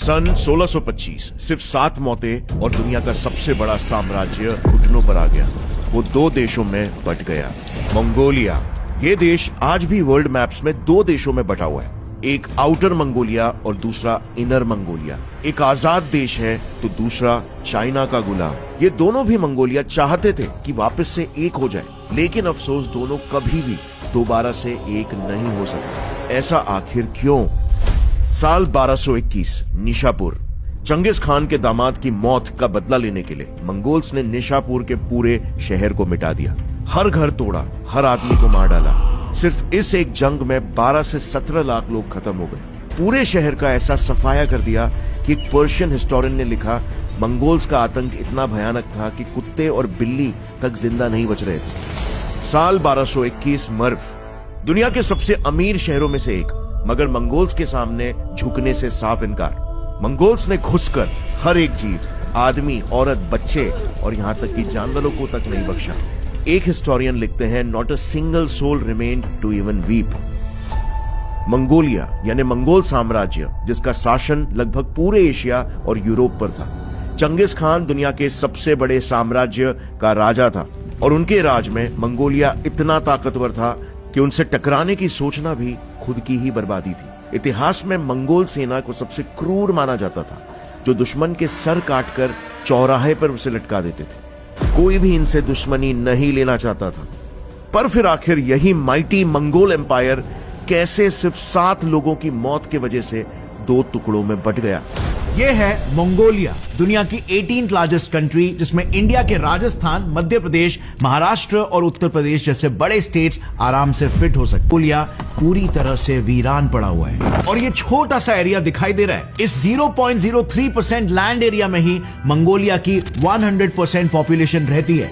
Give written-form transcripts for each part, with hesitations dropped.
सन 1625 सिर्फ 7 मौतें और दुनिया का सबसे बड़ा साम्राज्य घुटनों पर आ गया। वो 2 देशों में बट गया। मंगोलिया, ये देश आज भी वर्ल्ड मैप्स में 2 देशों में बटा हुआ है, एक आउटर मंगोलिया और दूसरा इनर मंगोलिया। एक आजाद देश है तो दूसरा चाइना का गुलाम। ये दोनों भी मंगोलिया चाहते थे कि वापस से एक हो जाए, लेकिन अफसोस दोनों कभी भी दोबारा से एक नहीं हो सका। ऐसा आखिर क्यों? साल 1221 निशापुर। चंगेज खान के दामाद की मौत का बदला लेने के लिए मंगोल्स ने निशापुर के पूरे शहर को मिटा दिया। हर घर तोड़ा, हर आदमी को मार डाला। सिर्फ इस एक जंग में 12 से 17 लाख लोग खत्म हो गए। पूरे शहर का ऐसा सफाया कर दिया कि एक पर्शियन हिस्टोरियन ने लिखा, मंगोल्स का आतंक इतना भयानक था कि कुत्ते और बिल्ली तक जिंदा नहीं बच रहे थे। साल 1221 मर्व, दुनिया के सबसे अमीर शहरों में से एक, मगर मंगोल्स के सामने झुकने से साफ इनकार। मंगोल्स ने घुसकर हर एक जीव, आदमी, औरत, बच्चे और यहां तक कि जानवरों को तक नहीं बख्शा। एक हिस्टोरियन लिखते हैं, not a single soul remained to even weep. Mongolia यानी मंगोल साम्राज्य, जिसका शासन लगभग पूरे एशिया और यूरोप पर था। चंगेज खान दुनिया के सबसे बड़े साम्राज्य का राजा था और उनके राज में मंगोलिया इतना ताकतवर था कि उनसे टकराने की सोचना भी खुद की ही बर्बादी थी। इतिहास में मंगोल सेना को सबसे क्रूर माना जाता था, जो दुश्मन के सर काटकर चौराहे पर उसे लटका देते थे। कोई भी इनसे दुश्मनी नहीं लेना चाहता था। पर फिर आखिर यही माइटी मंगोल एम्पायर कैसे सिर्फ 7 लोगों की मौत की वजह से 2 टुकड़ों में बट गया? यह है मंगोलिया, दुनिया की 18th लार्जेस्ट कंट्री, जिसमें इंडिया के राजस्थान, मध्य प्रदेश, महाराष्ट्र और उत्तर प्रदेश जैसे बड़े स्टेट्स आराम से फिट हो सकते। मंगोलिया पूरी तरह से वीरान पड़ा हुआ है और ये छोटा सा एरिया दिखाई दे रहा है। इस 0.03% लैंड एरिया में ही मंगोलिया की 100% पॉपुलेशन रहती है।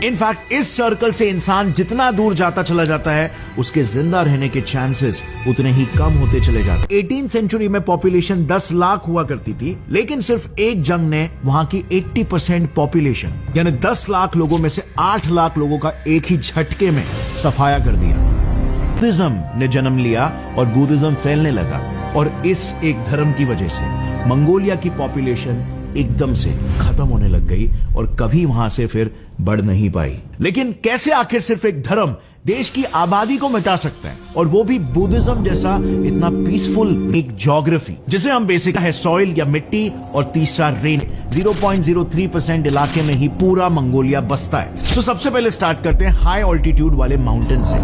इनफैक्ट इस सर्कल से इंसान जितना दूर जाता चला जाता है, उसके जिंदा रहने के चांसेस उतने ही कम होते चले जाते। 18th सेंचुरी में पॉपुलेशन 10 लाख हुआ करती थी, लेकिन सिर्फ एक जंग ने वहां की 80% पॉपुलेशन यानी 10 लाख लोगों में से 8 लाख लोगों का एक ही झटके में सफाया कर दिया। बुद्धिज्म ने जन्म लिया और बुद्धिज्म फैलने लगा और इस एक धर्म की वजह से मंगोलिया की पॉपुलेशन एकदम से खत्म होने लग गई और कभी वहां से फिर बढ़ नहीं पाई। लेकिन कैसे आखिर सिर्फ एक धर्म देश की आबादी को मिटा सकता है, और वो भी बुद्धिज्म जैसा इतना पीसफुल एक ज्योग्राफी, जिसे हम बेसिक है सॉइल या मिट्टी, और तीसरा रेन। 0.03% इलाके में ही पूरा मंगोलिया बसता है। तो सबसे पहले स्टार्ट करते हैं हाई ऑल्टीट्यूड वाले माउंटेन से।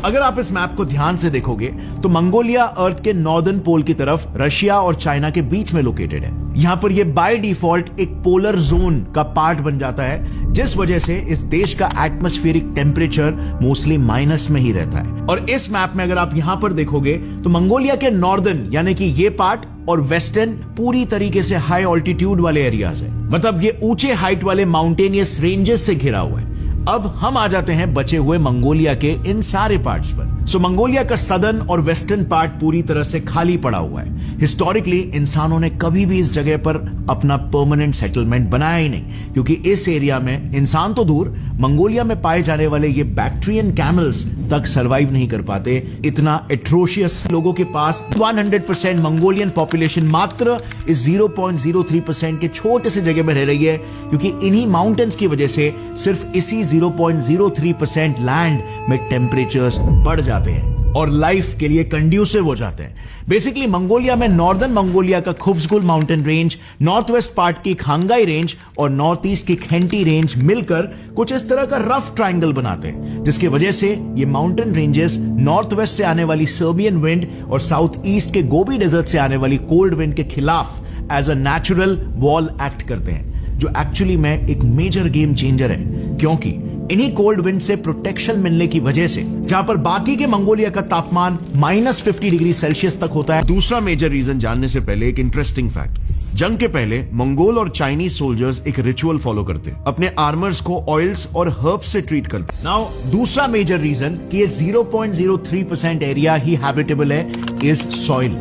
अगर आप इस मैप को ध्यान से देखोगे तो मंगोलिया अर्थ के नॉर्दर्न पोल की तरफ रशिया और चाइना के बीच में लोकेटेड है। यहां पर यह बाय डिफॉल्ट एक पोलर जोन का पार्ट बन जाता है, जिस वजह से इस देश का एटमॉस्फेरिक टेम्परेचर मोस्टली माइनस में ही रहता है। और इस मैप में अगर आप यहां पर देखोगे तो मंगोलिया के नॉर्दर्न यानी कि ये पार्ट और वेस्टर्न पूरी तरीके से हाई ऑल्टीट्यूड वाले एरियाज है, मतलब ये ऊंचे हाइट वाले माउंटेनियस रेंजेस से घिरा हुआ है। अब हम आ जाते हैं बचे हुए मंगोलिया के इन सारे पार्ट्स पर। मंगोलिया का सदर्न और वेस्टर्न पार्ट पूरी तरह से खाली पड़ा हुआ है। हिस्टोरिकली इंसानों ने कभी भी इस जगह पर अपना परमानेंट सेटलमेंट बनाया ही नहीं, क्योंकि इस एरिया में इंसान तो दूर, मंगोलिया में पाए जाने वाले ये बैक्ट्रियन कैमल्स तक सरवाइव नहीं कर पाते। इतना एट्रोशियस लोगों के पास 100% मंगोलियन पॉपुलेशन मात्र इस 0.03% के छोटे से जगह में रह रही है, क्योंकि इन्हीं माउंटेन्स की वजह से सिर्फ इसी 0.03% लैंड में टेम्परेचर्स बढ़ जाते हैं और लाइफ के लिए कंड्यूसिव हो जाते हैं। बेसिकली मंगोलिया में नॉर्दर्न मंगोलिया का Khuvsgul mountain range, north west part की खांगाई रेंज और नॉर्थ ईस्ट की खेंटी रेंज मिलकर कुछ इस तरह का रफ ट्रायंगल बनाते हैं, जिसकी वजह से ये माउंटेन रेंजेस नॉर्थ वेस्ट से आने वाली सर्बियन विंड और साउथ ईस्ट के गोबी डेजर्ट से आने वाली कोल्ड विंड के खिलाफ as a natural wall act करते हैं, जो एक्चुअली में एक मेजर गेम चेंजर है, क्योंकि इन्हीं कोल्ड विंड से प्रोटेक्शन मिलने की वजह से जहां पर बाकी के मंगोलिया का तापमान -50 डिग्री सेल्सियस तक होता है। दूसरा मेजर रीजन जानने से पहले एक इंटरेस्टिंग फैक्ट, जंग के पहले मंगोल और चाइनीज सोल्जर्स एक रिचुअल फॉलो करते हैं, अपने आर्मर्स को ऑयल्स और हर्ब्स से ट्रीट करते हैं। नाउ दूसरा मेजर रीजन कि ये 0.03% एरिया ही हैबिटेबल है इज सॉइल।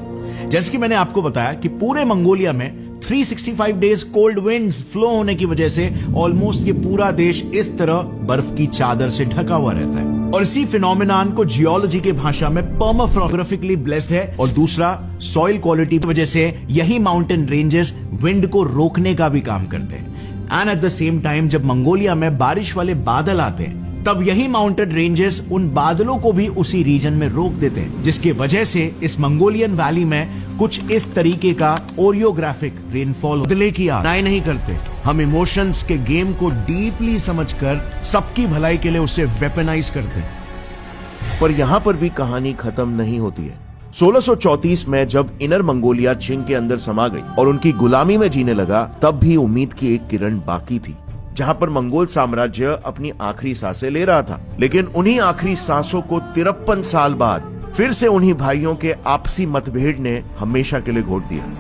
जैसे कि मैंने आपको बताया कि पूरे मंगोलिया में 365 डेज कोल्ड विंड्स फ्लो होने की वजह से ऑलमोस्ट ये पूरा देश इस तरह बर्फ की चादर से ढका हुआ रहता है। और इसी फिनोमिनान को जियोलॉजी के भाषा में पर्माफ्रोग्राफिकली ब्लेस्ड है। और दूसरा, सॉइल क्वालिटी की वजह से यही माउंटेन रेंजेस विंड को रोकने का भी काम करते हैं। And at the same time जब मंगोलिया में बारिश वाले बादल आते हैं तब यही माउंटेन रेंजेस उन बादलों को भी उसी रीजन में रोक देते हैं, जिसकी वजह से इस मंगोलियन वैली में कुछ इस तरीके का ओरियोग्राफिक रेनफॉल बदले की आनाई नहीं करते। हम इमोशंस के गेम को डीपली समझकर सबकी भलाई के लिए उसे वेपनाइज करते हैं। पर यहां पर भी कहानी खत्म नहीं होती है। 1634 में जब इनर मंगोलिया चिंग के अंदर समा गई और उनकी गुलामी में जीने लगा, तब भी उम्मीद की एक किरण बाकी थी, जहां पर मंगोल साम्राज्य अपनी आखिरी सांसें ले रहा था। लेकिन उन्हीं आखिरी सांसों को 53 साल बाद फिर से उन्हीं भाइयों के आपसी मतभेद ने हमेशा के लिए घोट दिया।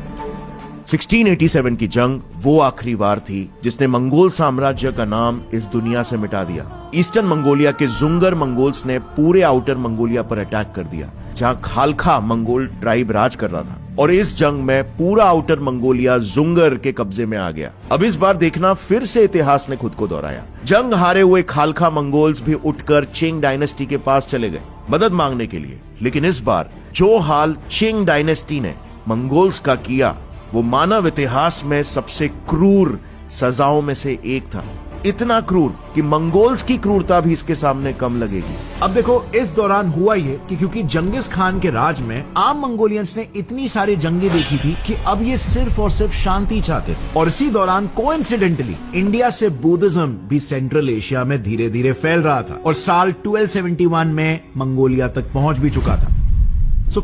1687 की जंग वो आखिरी वार थी जिसने मंगोल साम्राज्य का नाम इस दुनिया से मिटा दिया। ईस्टर्न मंगोलिया के जुंगर मंगोल्स ने पूरे आउटर मंगोलिया पर अटैक कर दिया, जहां खालखा मंगोल ट्राइब राज कर रहा था। और इस जंग में पूरा आउटर मंगोलिया जुंगर के कब्जे में आ गया। अब इस बार देखना, फिर से इतिहास ने खुद को दोहराया। जंग हारे हुए खालखा मंगोल्स भी उठकर चिंग डायनेस्टी के पास चले गए मदद मांगने के लिए। लेकिन इस बार जो हाल चिंग डायनेस्टी ने मंगोल्स का किया, वो मानव इतिहास में सबसे क्रूर सजाओं में से एक था। इतना क्रूर कि मंगोल्स की क्रूरता भी इसके सामने कम लगेगी। अब देखो, इस दौरान हुआ ये कि क्योंकि जंगिस खान के राज में आम मंगोलियंस ने इतनी सारी जंगें देखी थी कि अब ये सिर्फ और सिर्फ शांति चाहते थे। और इसी दौरान कोइंसिडेंटली इंडिया से बुद्धिज्म भी सेंट्रल एशिया में धीरे धीरे फैल रहा था और साल 1271 में मंगोलिया तक पहुंच भी चुका था।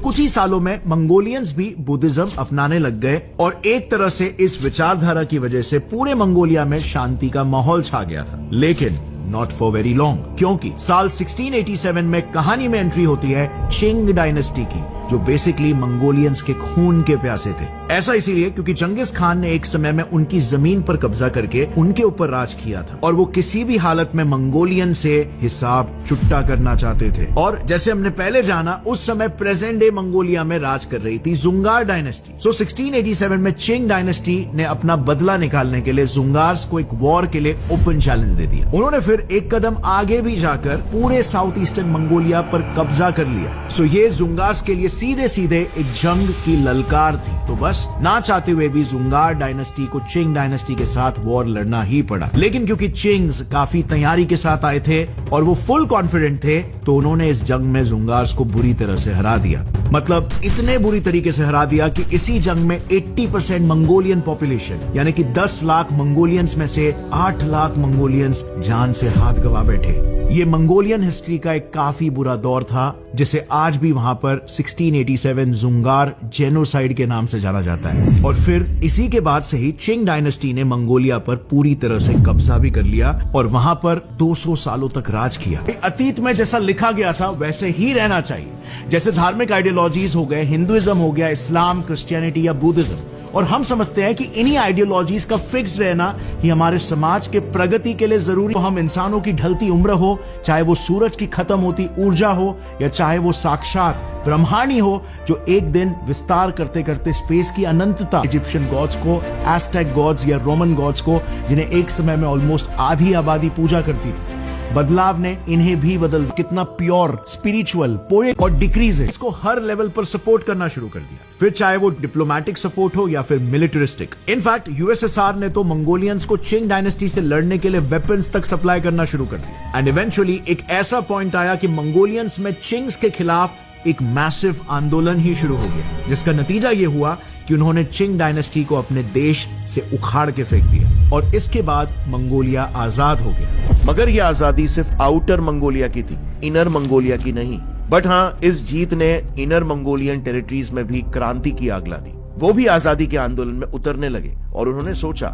कुछ ही सालों में मंगोलियंस भी बुद्धिज्म अपनाने लग गए और एक तरह से इस विचारधारा की वजह से पूरे मंगोलिया में शांति का माहौल छा गया था। लेकिन नॉट फॉर वेरी लॉन्ग, क्योंकि साल 1687 में कहानी में एंट्री होती है चिंग डायनेस्टी की, जो बेसिकली मंगोलियंस के खून के प्यासे थे। ऐसा इसीलिए क्योंकि चंगिस खान ने एक समय में उनकी जमीन पर कब्जा करके उनके ऊपर राज किया था और वो किसी भी हालत में मंगोलियन से हिसाब चुट्टा करना चाहते थे। और जैसे हमने पहले जाना, उस समय प्रेजेंट डे मंगोलिया में राज कर रही थी जुंगार डायनेस्टी। 1687 में चिंग डायनेस्टी ने अपना बदला निकालने के लिए जुंगार्स को एक वॉर के लिए ओपन चैलेंज दे दिया। उन्होंने फिर एक कदम आगे भी जाकर पूरे साउथ ईस्टर्न मंगोलिया पर कब्जा कर लिया। ये जुंगार्स के लिए सीधे सीधे एक जंग की ललकार थी। तो बस ना चाहते हुए भी जुंगार डायनेस्टी को चिंग डायनेस्टी के साथ वॉर लड़ना ही पड़ा। लेकिन क्योंकि चिंग्स काफी तैयारी के साथ आए थे और वो फुल कॉन्फिडेंट थे, तो उन्होंने इस जंग में जुंगार्स को बुरी तरह से हरा दिया। मतलब इतने बुरी तरीके से हरा दिया कि इसी जंग में 80% मंगोलियन पॉपुलेशन यानी कि 10 लाख मंगोलियंस में से 8 लाख मंगोलियंस जान से हाथ गवा बैठे। ये मंगोलियन हिस्ट्री का एक काफी बुरा दौर था, जिसे आज भी वहां पर 1687 जुंगार जेनोसाइड के नाम से जाना जाता है। और फिर इसी के बाद से ही चिंग डायनेस्टी ने मंगोलिया पर पूरी तरह से कब्जा भी कर लिया और वहां पर 200 सालों तक राज किया। अतीत में जैसा लिखा गया था वैसे ही रहना चाहिए। जैसे धार्मिक आइडियोलॉजीज हो गए, हिंदुइज्म हो गया, इस्लाम, क्रिश्चियनिटी या बुद्धिज्म, और हम समझते हैं कि इन्हीं आइडियोलॉजीज का फिक्स रहना ही हमारे समाज के प्रगति के लिए जरूरी। तो हम इंसानों की ढलती उम्र हो, चाहे वो सूरज की खत्म होती ऊर्जा हो, या चाहे वो साक्षात ब्रह्मांडी हो जो एक दिन विस्तार करते करते स्पेस की अनंतता। इजिप्शियन गॉड्स को, एस्टेक गॉड्स या रोमन गॉड्स को, जिन्हें एक समय में ऑलमोस्ट आधी आबादी पूजा करती थी, बदलाव ने इन्हें भी बदल। कितना प्योर, स्पिरिचुअल, पोएट और डिक्रीज है, इसको हर लेवल पर सपोर्ट करना शुरू कर दिया। फिर चाहे वो डिप्लोमेटिक सपोर्ट हो या फिर मिलिटरिस्टिक। इनफैक्ट यूएसएसआर ने तो मंगोलियंस को चिंग डायनेस्टी से लड़ने के लिए वेपन्स तक सप्लाई करना शुरू कर दिया। एंड इवेंचुअली एक ऐसा पॉइंट आया कि मंगोलियंस में चिंग्स के खिलाफ एक मैसिव आंदोलन ही शुरू हो गया, जिसका नतीजा ये हुआ कि उन्होंने चिंग डायनेस्टी को अपने देश से उखाड़ के फेंक दिया और इसके बाद मंगोलिया आजाद हो गया। मगर यह आजादी सिर्फ आउटर मंगोलिया की थी, इनर मंगोलिया की नहीं। बट हाँ, इस जीत ने इनर मंगोलियन टेरिटरीज में भी क्रांति की आग ला दी। वो भी आजादी के आंदोलन में उतरने लगे और उन्होंने सोचा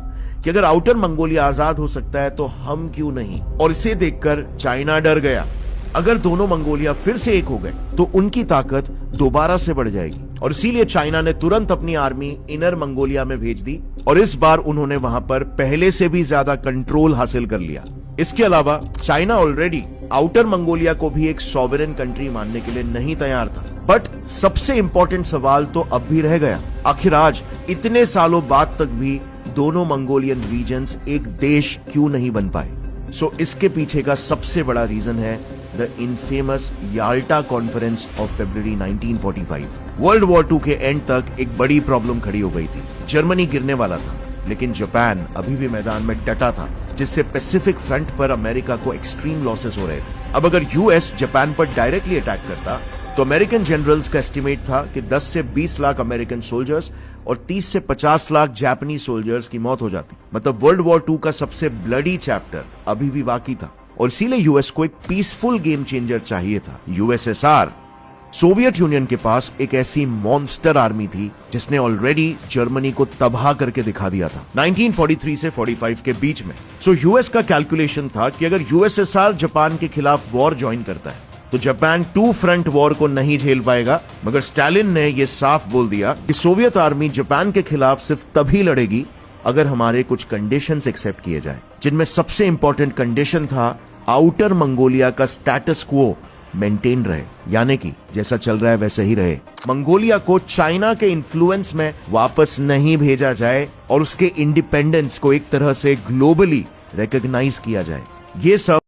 कि अगर आउटर मंगोलिया आजाद हो सकता है तो हम क्यों नहीं। और इसे देखकर चाइना डर गया। अगर दोनों मंगोलिया फिर से एक हो गए तो उनकी ताकत दोबारा से बढ़ जाएगी। और इसीलिए चाइना ने तुरंत अपनी आर्मी इनर मंगोलिया में भेज दी और इस बार उन्होंने वहां पर पहले से भी ज्यादा कंट्रोल हासिल कर लिया। इसके अलावा चाइना ऑलरेडी आउटर मंगोलिया को भी एक सॉवरेन कंट्री मानने के लिए नहीं तैयार था। बट सबसे इंपॉर्टेंट सवाल तो अब भी रह गया, आखिर आज इतने सालों बाद तक भी दोनों मंगोलियन रीजन्स एक देश क्यों नहीं बन पाए। इसके पीछे का सबसे बड़ा रीजन है the infamous Yalta conference of February 1945। World war II के एंड तक एक बड़ी प्रॉब्लम खड़ी हो गई थी। जर्मनी गिरने वाला था, लेकिन जापान अभी भी मैदान में डटा था, जिससे पैसिफिक फ्रंट पर अमेरिका को एक्सट्रीम लॉसेस हो रहे थे। अब अगर यूएस जापान पर डायरेक्टली अटैक करता तो अमेरिकन जनरल्स का एस्टिमेट था कि 10 से 20 लाख अमेरिकन सोल्जर्स और 30 से 50 लाख जापानी सोल्जर्स की मौत हो जाती। मतलब वर्ल्ड वॉर II का सबसे ब्लडी चैप्टर अभी भी बाकी था, और इसीलिए यूएस को एक पीसफुल गेम चेंजर चाहिए था। यूएसएसआर, सोवियत यूनियन के पास एक ऐसी मॉन्स्टर आर्मी थी जिसने ऑलरेडी जर्मनी को तबाह करके दिखा दिया था 1943 से 45 के बीच में। सो यूएस का कैलकुलेशन था कि अगर यूएसएसआर जापान के खिलाफ वॉर ज्वाइन करता है तो जापान 2 फ्रंट वॉर को नहीं झेल पाएगा। मगर स्टालिन ने यह साफ बोल दिया कि सोवियत आर्मी जापान के खिलाफ सिर्फ तभी लड़ेगी अगर हमारे कुछ कंडीशंस एक्सेप्ट किए जाएं, जिनमें सबसे इंपॉर्टेंट कंडीशन था आउटर मंगोलिया का स्टेटस क्वो मेंटेन रहे, यानी कि जैसा चल रहा है वैसे ही रहे। मंगोलिया को चाइना के इन्फ्लुएंस में वापस नहीं भेजा जाए और उसके इंडिपेंडेंस को एक तरह से ग्लोबली रिकॉग्नाइज किया जाए। ये सब